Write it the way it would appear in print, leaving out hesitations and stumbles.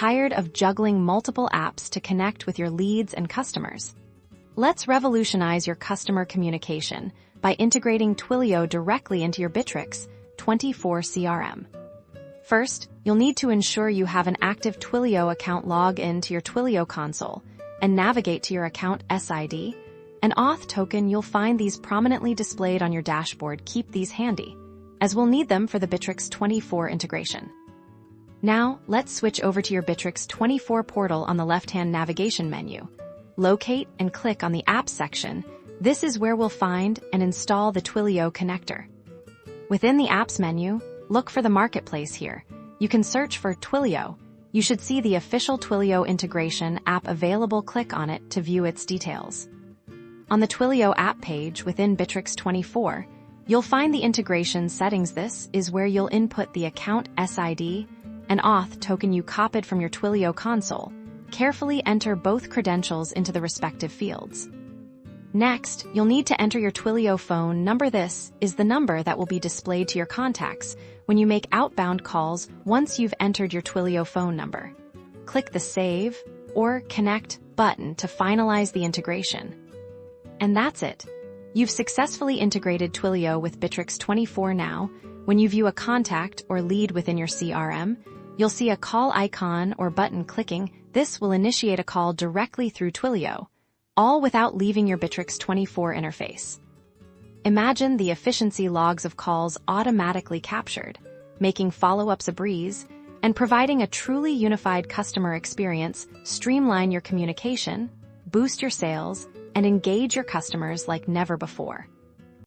Tired of juggling multiple apps to connect with your leads and customers? Let's revolutionize your customer communication by integrating Twilio directly into your Bitrix24 CRM. First, you'll need to ensure you have an active Twilio account. Log in to your Twilio console and navigate to your account SID. An auth token, you'll find these prominently displayed on your dashboard. Keep these handy, as we'll need them for the Bitrix24 integration. Now, let's switch over to your Bitrix24 portal on the left-hand navigation menu. Locate and click on the Apps section. This is where we'll find and install the Twilio connector. Within the Apps menu, look for the Marketplace here. You can search for Twilio. You should see the official Twilio integration app available. Click on it to view its details. On the Twilio app page within Bitrix24, you'll find the integration settings. This is where you'll input the account SID and auth token you copied from your Twilio console. Carefully enter both credentials into the respective fields. Next, you'll need to enter your Twilio phone number. This is the number that will be displayed to your contacts when you make outbound calls. Once you've entered your Twilio phone number, click the Save or Connect button to finalize the integration. And that's it. You've successfully integrated Twilio with Bitrix24. Now, when you view a contact or lead within your CRM, you'll see a call icon or button. Clicking this will initiate a call directly through Twilio, all without leaving your Bitrix24 interface. Imagine the efficiency. Logs of calls automatically captured, making follow-ups a breeze and providing a truly unified customer experience. Streamline your communication, boost your sales, and engage your customers like never before.